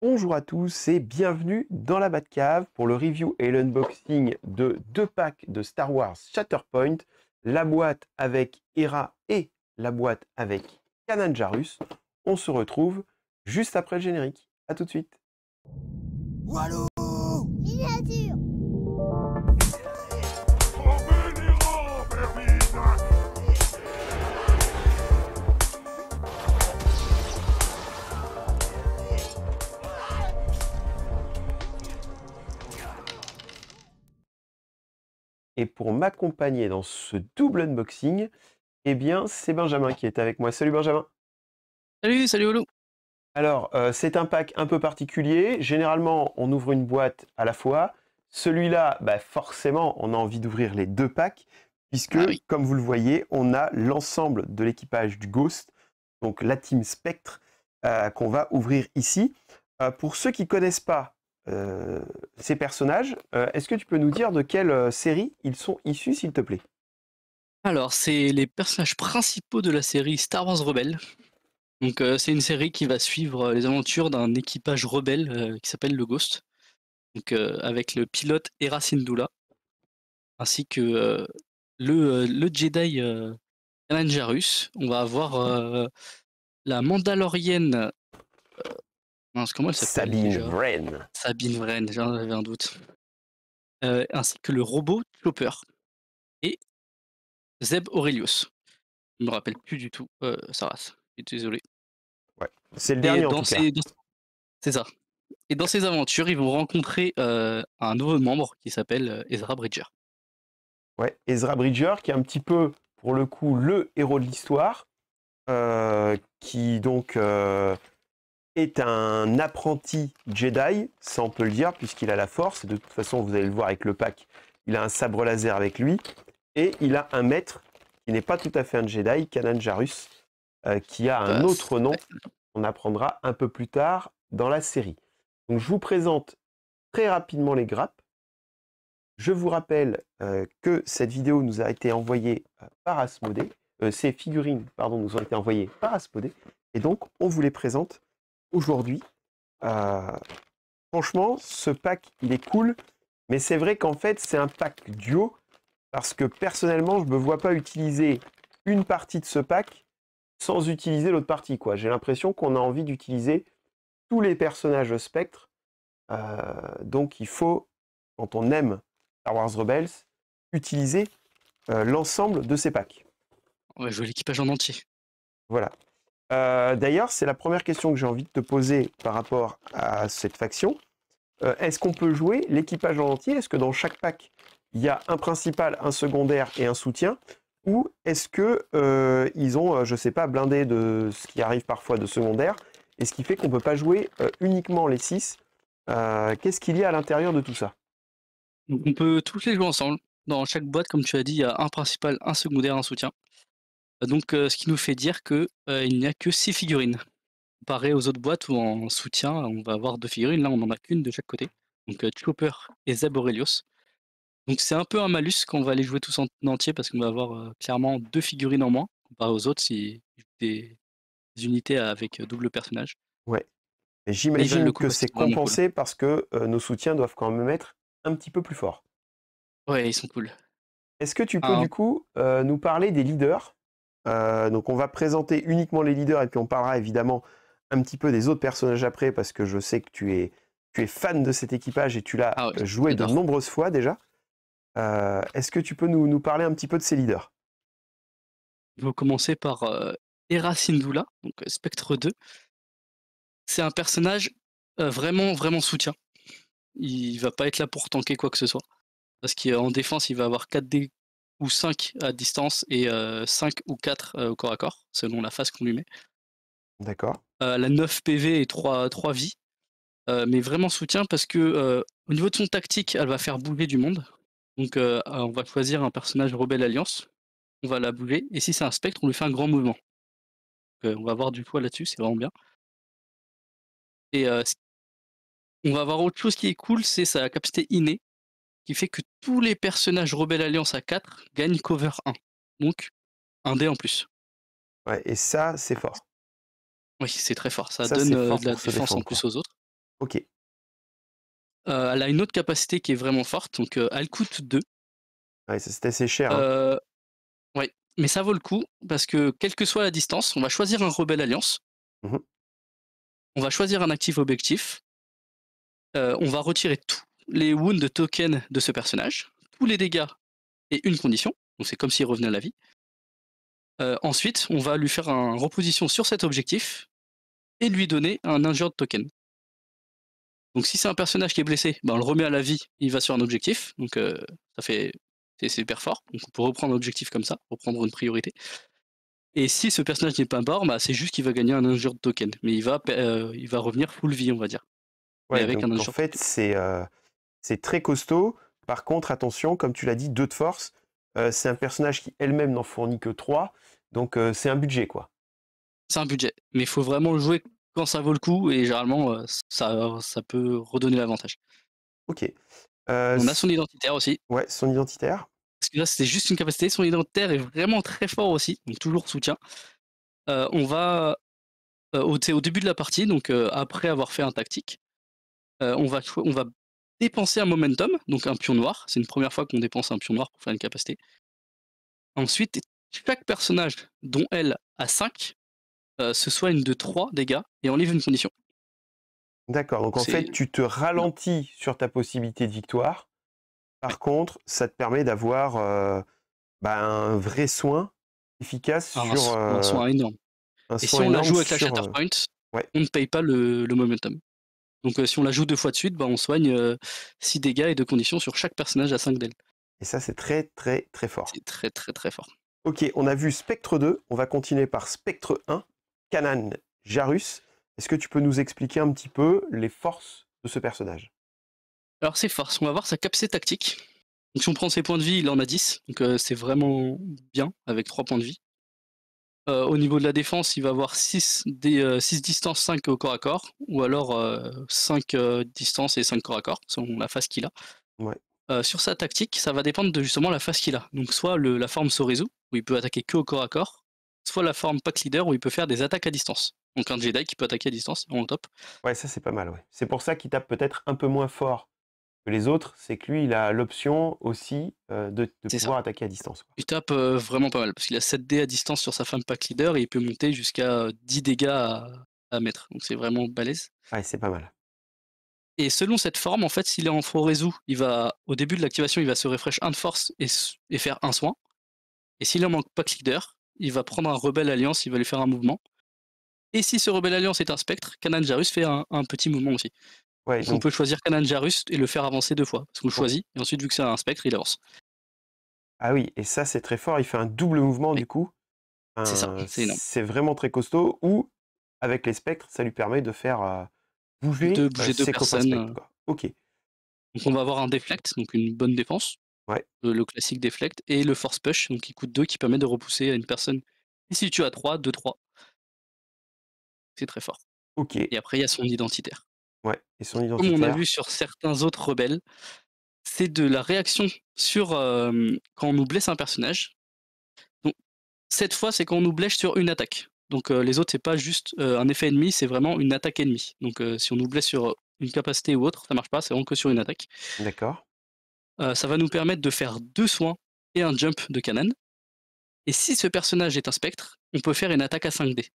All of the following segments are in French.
Bonjour à tous et bienvenue dans la Batcave pour le review et l'unboxing de deux packs de Star Wars Shatterpoint, la boîte avec Hera et la boîte avec Kanan Jarrus. On se retrouve juste après le générique. A tout de suite. Walou! Miniature! Et pour m'accompagner dans ce double unboxing, eh bien c'est Benjamin qui est avec moi. Salut Benjamin. Salut Olo. Alors, c'est un pack un peu particulier. Généralement, on ouvre une boîte à la fois. Celui-là, forcément, on a envie d'ouvrir les deux packs, puisque, Ah oui. comme vous le voyez, on a l'ensemble de l'équipage du Ghost, donc la Team Spectre, qu'on va ouvrir ici. Pour ceux qui ne connaissent pas ces personnages, est-ce que tu peux nous dire de quelle série ils sont issus, s'il te plaît? Alors, c'est les personnages principaux de la série Star Wars Rebelle. Donc, c'est une série qui va suivre les aventures d'un équipage rebelle qui s'appelle le Ghost. Donc, avec le pilote Hera Syndulla, ainsi que le Jedi Kanan Jarrus. On va avoir la Mandalorienne. Mince, comment elle s'appelle Sabine déjà? Wren. Sabine Wren, j'en avais un doute. Ainsi que le robot Chopper et Zeb Aurelius. Je me rappelle plus du tout sa race. Je suis désolé. Ouais, c'est le Et dernier en tout cas. c'est ça. Et dans ces aventures, ils vont rencontrer un nouveau membre qui s'appelle Ezra Bridger. Ouais, Ezra Bridger, qui est un petit peu, pour le coup, le héros de l'histoire, qui donc est un apprenti Jedi, ça on peut le dire, puisqu'il a la force, et de toute façon, vous allez le voir avec le pack, il a un sabre laser avec lui, et il a un maître qui n'est pas tout à fait un Jedi, Kanan Jarrus, qui a un autre nom, Ouais. on apprendra un peu plus tard dans la série. Donc je vous présente très rapidement les grappes. Je vous rappelle que cette vidéo nous a été envoyée par Asmodée. Ces figurines, pardon, nous ont été envoyées par Asmodée. Et donc, on vous les présente aujourd'hui. Franchement, ce pack, il est cool. Mais c'est vrai qu'en fait, c'est un pack duo. Parce que personnellement, je ne me vois pas utiliser une partie de ce pack sans utiliser l'autre partie, quoi. J'ai l'impression qu'on a envie d'utiliser tous les personnages Spectre. Donc, il faut, quand on aime Star Wars Rebels, utiliser l'ensemble de ces packs. On va jouer l'équipage en entier. Voilà. D'ailleurs, c'est la première question que j'ai envie de te poser par rapport à cette faction. Est-ce qu'on peut jouer l'équipage en entier? Est-ce que dans chaque pack, il y a un principal, un secondaire et un soutien? Ou est-ce que ils ont, je sais pas, blindé de ce qui arrive parfois de secondaire, et ce qui fait qu'on ne peut pas jouer uniquement les 6? Qu'est-ce qu'il y a à l'intérieur de tout ça? Donc on peut tous les jouer ensemble. Dans chaque boîte, comme tu as dit, il y a un principal, un secondaire, un soutien. Donc ce qui nous fait dire que il n'y a que 6 figurines. Comparé aux autres boîtes où en soutien, on va avoir 2 figurines. Là, on en a qu'une de chaque côté. Donc Chopper et Zeb Aurelius. Donc c'est un peu un malus quand on va les jouer tous en entier parce qu'on va avoir clairement 2 figurines en moins comparé aux autres si des unités avec double personnage. Ouais. Et Mais ils valent j'imagine le coup que parce c'est qu'ils sont vraiment cool. compensé parce que nos soutiens doivent quand même être un petit peu plus forts. Ouais, ils sont cool. Est-ce que tu peux Un du coup nous parler des leaders? Donc on va présenter uniquement les leaders et puis on parlera évidemment un petit peu des autres personnages après parce que je sais que tu es fan de cet équipage et tu l'as Ah ouais, joué de j'adore. nombreuses fois déjà. Est-ce que tu peux nous parler un petit peu de ces leaders? Je vais commencer par Hera Syndulla, donc Spectre 2. C'est un personnage vraiment soutien. Il va pas être là pour tanker quoi que ce soit. Parce qu'en défense, il va avoir 4 dés ou 5 à distance et 5 ou 4 au corps à corps, selon la phase qu'on lui met. D'accord. Elle a 9 PV et 3 vies. Mais vraiment soutien parce que au niveau de son tactique, elle va faire bouger du monde. Donc on va choisir un personnage Rebelle Alliance, on va la bouger, et si c'est un spectre, on lui fait un grand mouvement. Donc, on va avoir du poids là-dessus, c'est vraiment bien. Et on va avoir autre chose qui est cool, c'est sa capacité innée, qui fait que tous les personnages Rebelle Alliance à 4 gagnent cover 1. Donc un dé en plus. Ouais, et ça, c'est fort. Oui, c'est très fort, ça Ça, donne c'est fort de la pour se défense en défendre, plus quoi. aux autres. Ok. Elle a une autre capacité qui est vraiment forte, donc elle coûte 2. Ouais, c'est assez cher, hein. Ouais, mais ça vaut le coup parce que quelle que soit la distance, on va choisir un rebelle alliance, Mhm. on va choisir un actif objectif, on va retirer tous les wounds tokens de ce personnage, tous les dégâts et une condition, donc c'est comme s'il revenait à la vie. Ensuite, on va lui faire un reposition sur cet objectif et lui donner un injured token. Donc si c'est un personnage qui est blessé, ben, on le remet à la vie, il va sur un objectif, donc ça fait c'est super fort. Donc on peut reprendre un objectif comme ça, reprendre une priorité. Et si ce personnage n'est pas mort, bah, c'est juste qu'il va gagner un injured token, mais il va revenir full vie, on va dire, mais Ouais, avec un donc en injured fait, token. c'est très costaud. Par contre, attention, comme tu l'as dit, 2 de force. C'est un personnage qui elle-même n'en fournit que 3. Donc c'est un budget, quoi. C'est un budget, mais il faut vraiment le jouer quand ça vaut le coup et généralement, ça peut redonner l'avantage. Ok. On a son identitaire aussi, Ouais, son identitaire. parce que là, c'était juste une capacité. Son identitaire est vraiment très fort aussi, donc toujours soutien. On va, au début de la partie, donc après avoir fait un tactique, on va dépenser un momentum, donc un pion noir. C'est une première fois qu'on dépense un pion noir pour faire une capacité. Ensuite, chaque personnage dont elle a 5 se soigne de 3 dégâts et enlève une condition. D'accord. Donc en C'est fait, tu te ralentis sur ta possibilité de victoire. ouais, Par contre, ça te permet d'avoir un vrai soin efficace sur un soin énorme. un Et si soin on la énorme joue avec la sur. Shatterpoint, Ouais. on ne paye pas le momentum. Donc si on la joue 2 fois de suite, bah, on soigne 6 dégâts et 2 conditions sur chaque personnage à 5 d'elle. Et ça, c'est très, très, très fort. C'est très très très fort. Ok, on a vu Spectre 2. On va continuer par Spectre 1. Kanan Jarus. Est-ce que tu peux nous expliquer un petit peu les forces de ce personnage? Alors c'est force, on va voir sa capacité tactique. Donc si on prend ses points de vie, il en a 10, donc c'est vraiment bien avec 3 points de vie. Au niveau de la défense, il va avoir 6 distances, 5 au corps à corps, ou alors 5 distances et 5 corps à corps, selon la phase qu'il a. Ouais. Sur sa tactique, ça va dépendre de justement la phase qu'il a. Donc soit la forme Sorizu, où il peut attaquer que au corps à corps, soit la forme Pack Leader, où il peut faire des attaques à distance. Donc un Jedi qui peut attaquer à distance, en top. Ouais, ça c'est pas mal, ouais. C'est pour ça qu'il tape peut-être un peu moins fort que les autres, c'est que lui, il a l'option aussi de C'est ça. pouvoir attaquer à distance, quoi. Il tape vraiment pas mal, parce qu'il a 7 dés à distance sur sa femme Pack Leader, et il peut monter jusqu'à 10 dégâts à mettre. Donc c'est vraiment balèze. Ouais, c'est pas mal. Et selon cette forme, en fait, s'il est en Forezu, il va, au début de l'activation, il va se refresh 1 de force et faire un soin. Et s'il en manque Pack Leader, il va prendre un Rebelle Alliance, il va lui faire un mouvement. Et si ce Rebelle Alliance est un spectre, Kanan Jarus fait un petit mouvement aussi. Ouais, Donc on donc, peut choisir Kanan Jarus et le faire avancer 2 fois, parce qu'on le oh, choisit, et ensuite vu que c'est un spectre, il avance. ah oui, et ça c'est très fort, il fait un double mouvement Ouais, du coup. c'est ça, c'est énorme. C'est vraiment très costaud, ou avec les spectres, ça lui permet de faire bouger De bouger 2 ses copains personnes. spectres, quoi. Ok, Donc on va avoir un Deflect, donc une bonne défense, ouais, le classique Deflect, et le Force Push, donc qui coûte 2, qui permet de repousser à une personne. Et si tu as 3, 2-3, c'est très fort. ok, Et après, il y a son identitaire. ouais, et son Comme on a identitaire, vu sur certains autres rebelles, c'est de la réaction sur quand on nous blesse un personnage. Donc, cette fois, c'est quand on nous blesse sur une attaque. Donc les autres, c'est pas juste un effet ennemi, c'est vraiment une attaque ennemie. Donc si on nous blesse sur une capacité ou autre, ça marche pas, c'est vraiment que sur une attaque. d'accord. Ça va nous permettre de faire 2 soins et un jump de Kanan. Et si ce personnage est un spectre, on peut faire une attaque à 5D.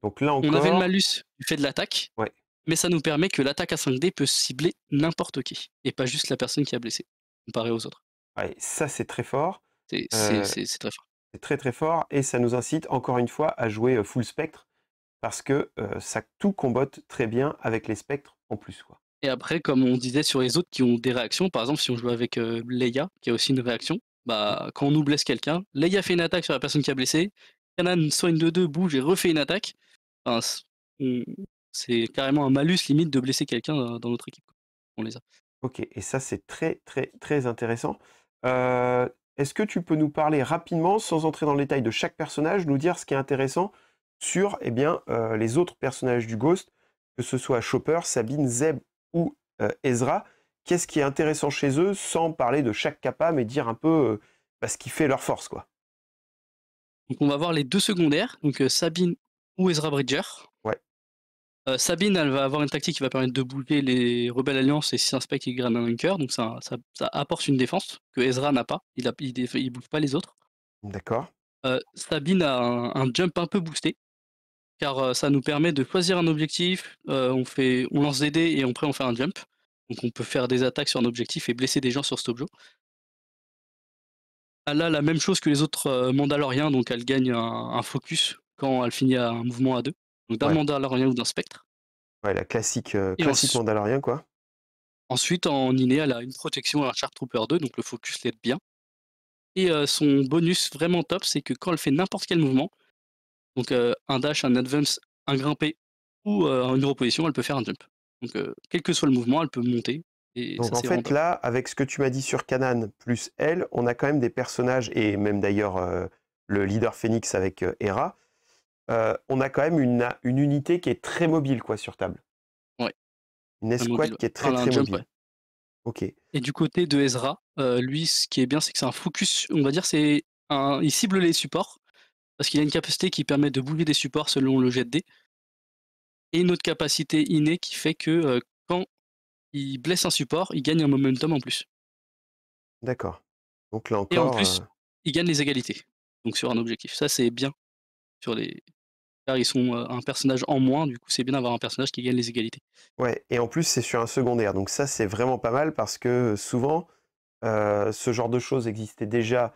Donc là On avait le encore, malus du fait de l'attaque, ouais, mais ça nous permet que l'attaque à 5D peut cibler n'importe qui, et pas juste la personne qui a blessé, comparé aux autres. ouais, ça c'est très fort. C'est c'est Euh, c'est c'est très fort. c'est très très fort, et ça nous incite encore une fois à jouer full spectre, parce que ça tout combotte très bien avec les spectres en plus, quoi. Et après, comme on disait sur les autres qui ont des réactions, par exemple, si on joue avec Leia, qui a aussi une réaction, Mm. bah, quand on nous blesse quelqu'un, Leia fait une attaque sur la personne qui a blessé, Kanan soigne de 2, bouge et refait une attaque. Enfin, on- c'est carrément un malus limite de blesser quelqu'un dans notre équipe, quoi. On les a. Ok, et ça c'est très très très intéressant. Euh, Est-ce que tu peux nous parler rapidement, sans entrer dans le détail de chaque personnage, nous dire ce qui est intéressant sur eh bien, les autres personnages du Ghost, que ce soit Chopper, Sabine, Zeb ou Ezra? Qu'est-ce qui est intéressant chez eux, sans parler de chaque capa, mais dire un peu ce qui fait leur force, quoi. Donc on va voir les 2 secondaires, donc Sabine ou Ezra Bridger. Ouais, Sabine, elle va avoir une tactique qui va permettre de bouger les rebelles alliances et si un spectre, il gagne un cœur, donc ça apporte une défense que Ezra n'a pas. Il bouge pas les autres. D'accord. Sabine a un jump un peu boosté, car ça nous permet de choisir un objectif. On lance des dés et après on fait un jump. Donc on peut faire des attaques sur un objectif et blesser des gens sur cet objet. Elle a la même chose que les autres Mandaloriens, donc elle gagne un focus quand elle finit un mouvement à deux. Donc d'un Ouais. Mandalorien ou d'un spectre. Ouais, la classique, Et classique Mandalorien, quoi. ensuite, en inné, elle a une protection à un Sharp Trooper 2, donc le focus l'aide bien. Et son bonus vraiment top, c'est que quand elle fait n'importe quel mouvement, donc un dash, un advance, un grimpé ou une reposition, elle peut faire un jump. Donc quel que soit le mouvement, elle peut monter. Et Donc ça, en c'est vraiment fait, top. là, avec ce que tu m'as dit sur Kanan plus elle, on a quand même des personnages, et même d'ailleurs le leader Phoenix avec Hera, on a quand même une unité qui est très mobile, quoi, sur table. Ouais, Une un mobile, escouade ouais. qui est très Enfin, un très jump, mobile. ouais. Ok. Et du côté de Ezra, lui, ce qui est bien, c'est que c'est un focus, on va dire, il cible les supports, parce qu'il a une capacité qui permet de bouger des supports selon le jet de dés, et une autre capacité innée qui fait que quand il blesse un support, il gagne un momentum en plus. D'accord. Donc là Et en encore, plus, il gagne les égalités, donc sur un objectif. Ça, c'est bien sur les car ils sont, un personnage en moins, du coup, c'est bien d'avoir un personnage qui gagne les égalités. ouais. Et en plus, c'est sur un secondaire. Donc ça, c'est vraiment pas mal parce que souvent, ce genre de choses existait déjà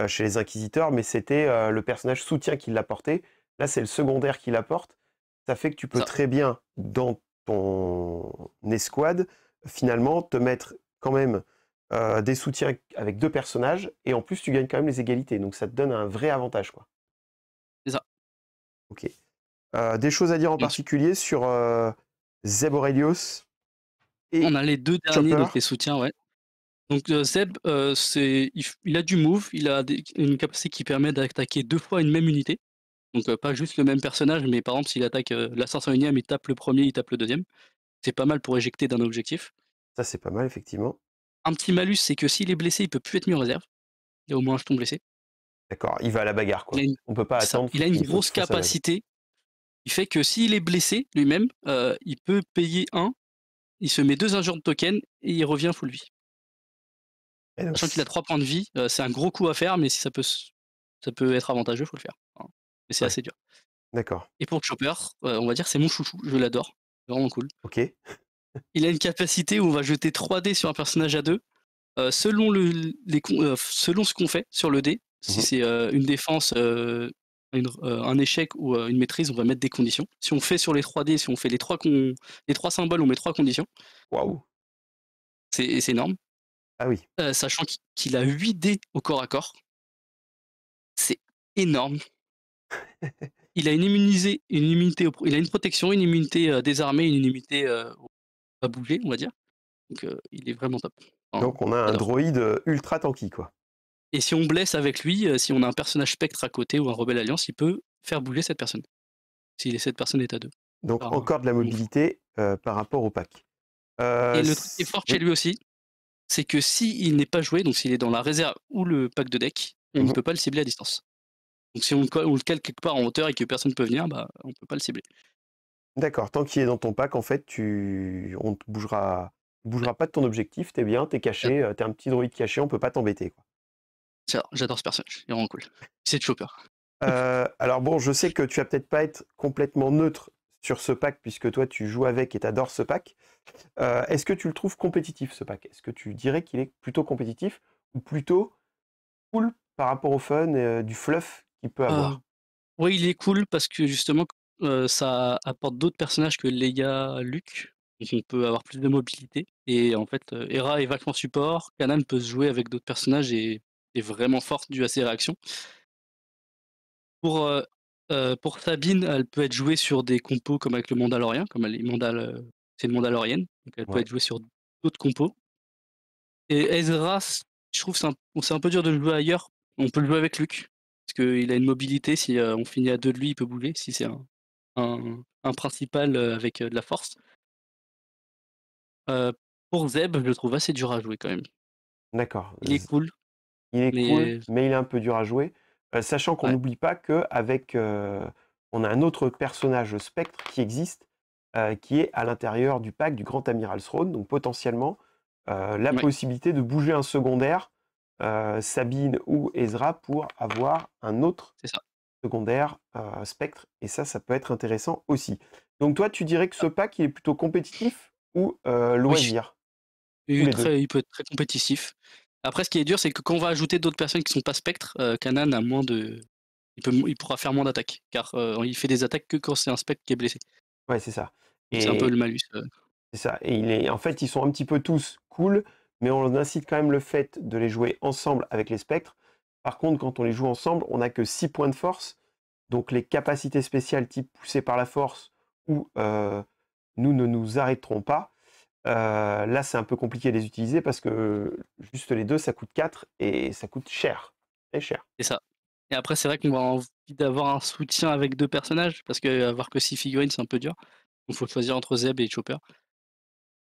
chez les Inquisiteurs, mais c'était le personnage soutien qui l'apportait. Là, c'est le secondaire qui l'apporte. Ça fait que tu C'est peux ça, très bien, dans ton escouade, finalement, te mettre quand même des soutiens avec deux personnages, et en plus, tu gagnes quand même les égalités. Donc ça te donne un vrai avantage, quoi. c'est ça. Ok. Des choses à dire en Et ensuite, particulier sur Zeb Aurelius on et a les 2 derniers, Chopper? donc les soutiens, ouais. Donc Zeb, il a du move, il a une capacité qui permet d'attaquer 2 fois une même unité. Donc pas juste le même personnage, mais par exemple, s'il attaque, la 501e, il tape le premier, il tape le deuxième. C'est pas mal pour éjecter d'un objectif. Ça, c'est pas mal, effectivement. Un petit malus, c'est que s'il est blessé, il peut plus être mis en réserve. Il a au moins un jeton blessé. D'accord, il va à la bagarre, Il a quoi. une On peut pas C'est ça. attendre, Il a une il faut grosse qu'il fasse la bagarre. capacité qui fait que s'il est blessé lui-même, il peut payer 1, il se met 2 injures de token et il revient full vie. Et donc, Sachant qu'il a 3 points de vie, c'est un gros coup à faire, mais si ça peut être avantageux, faut le faire. Enfin, mais c'est ouais, assez dur. d'accord. Et pour Chopper, on va dire c'est mon chouchou, je l'adore, vraiment cool. Ok. Il a une capacité où on va jeter 3 dés sur un personnage à 2, selon selon ce qu'on fait sur le dé. Si Mhm. c'est, une défense, un échec ou, une maîtrise, on va mettre des conditions. Si on fait sur les 3 dés, si on fait les 3 symboles, on met 3 conditions. Waouh. C'est énorme. Ah oui. Sachant qu'il a 8 dés au corps à corps. C'est énorme. Il a une immunité il a une protection, une immunité, désarmée, une immunité, à bouger, on va dire. Donc il est vraiment top. Enfin, Donc on a un j'adore. droïde ultra tanky, quoi. Et si on blesse avec lui, si on a un personnage spectre à côté ou un rebelle alliance, il peut faire bouger cette personne. Si cette personne est à 2. Donc Enfin, encore de la vraiment fou. mobilité par rapport au pack. Et le truc qui est fort chez Oui. lui aussi, c'est que s'il n'est pas joué, donc s'il est dans la réserve ou le pack de deck, on ne Mhm. peut pas le cibler à distance. Donc si on le cale quelque part en hauteur et que personne ne peut venir, bah, on peut pas le cibler. D'accord. Tant qu'il est dans ton pack, en fait, on te bougera pas de ton objectif. T'es bien, t'es J'a caché, t'es un petit droïde caché, on peut pas t'embêter, quoi. J'adore ce personnage, il est vraiment cool. C'est Chopper. Alors bon, je sais que tu vas peut-être pas être complètement neutre sur ce pack puisque toi tu joues avec et t'adores ce pack. Est-ce que tu le trouves compétitif ce pack? Est-ce que tu dirais qu'il est plutôt compétitif ou plutôt cool par rapport au fun et du fluff qu'il peut Heu, avoir? ouais, il est cool parce que justement, ça apporte d'autres personnages que Leia, Luke. Donc on peut avoir plus de mobilité et en fait, Hera est vachement support. Kanan peut se jouer avec d'autres personnages et est vraiment forte due à ses réactions. Pour, pour Sabine, elle peut être jouée sur des compos comme avec le Mandalorien, comme elle est c'est une Mandalorienne, donc elle peut Ouais, être jouée sur d'autres compos. Et Ezra, je trouve c'est un peu dur de le jouer ailleurs. On peut le jouer avec Luke, parce qu'il a une mobilité, si, on finit à 2 de lui, il peut bouger, si c'est un principal, avec, de la force. Heu, pour Zeb, je le trouve assez dur à jouer quand même. d'accord. Il est cool, Il est cool, mais mais il est un peu dur à jouer. Sachant qu'on ouais, n'oublie pas qu'avec on a un autre personnage spectre qui existe, qui est à l'intérieur du pack du Grand Amiral Throne. Donc potentiellement, la Ouais, possibilité de bouger un secondaire, Sabine ou Ezra, pour avoir un autre c'est ça. secondaire Spectre. Et ça peut être intéressant aussi. Donc toi, tu dirais que ce pack, il est plutôt compétitif ou Oui, loisir? Ou les deux? il peut être très compétitif. Après, ce qui est dur, c'est que quand on va ajouter d'autres personnes qui sont pas spectres, Kanan a moins de il pourra faire moins d'attaques, car, il fait des attaques que quand c'est un spectre qui est blessé. Ouais, c'est ça. Donc c'est un peu Et le malus, c'est ça. Et en fait, ils sont un petit peu tous cool, mais on incite quand même le fait de les jouer ensemble avec les spectres. Par contre, quand on les joue ensemble, on n'a que 6 points de force. Donc les capacités spéciales type poussées par la force ou nous ne nous arrêterons pas. Là, c'est un peu compliqué de les utiliser parce que juste les deux, ça coûte 4 et ça coûte cher. Très cher. c'est ça. Et après, c'est vrai qu'on va envie d'avoir un soutien avec 2 personnages, parce qu'avoir que 6 figurines, c'est un peu dur. Donc faut choisir entre Zeb et Chopper.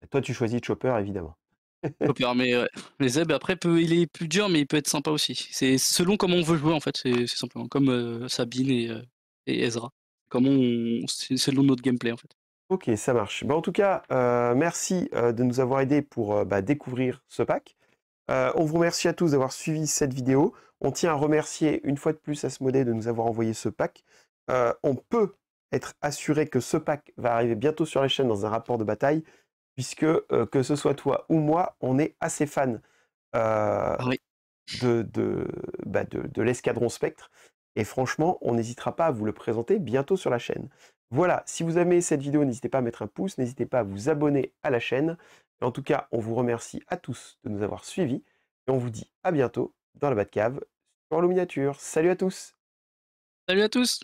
Et toi, tu choisis Chopper, évidemment. Chopper, mais ouais, mais Zeb après il est plus dur, mais il peut être sympa aussi. C'est selon comment on veut jouer en fait, c'est simplement comme, Sabine et Ezra. Comment on c'est selon notre gameplay en fait. Ok, ça marche. Bah, en tout cas, merci de nous avoir aidés pour découvrir ce pack. On vous remercie à tous d'avoir suivi cette vidéo. On tient à remercier une fois de plus Asmodée de nous avoir envoyé ce pack. On peut être assuré que ce pack va arriver bientôt sur la chaîne dans un rapport de bataille, puisque que ce soit toi ou moi, on est assez fan euh, Ah oui, de l'escadron Spectre. Et franchement, on n'hésitera pas à vous le présenter bientôt sur la chaîne. Voilà, si vous aimez cette vidéo, n'hésitez pas à mettre un pouce, n'hésitez pas à vous abonner à la chaîne. Et en tout cas, on vous remercie à tous de nous avoir suivis. Et on vous dit à bientôt dans la Batcave sur le miniature. Salut à tous! salut à tous!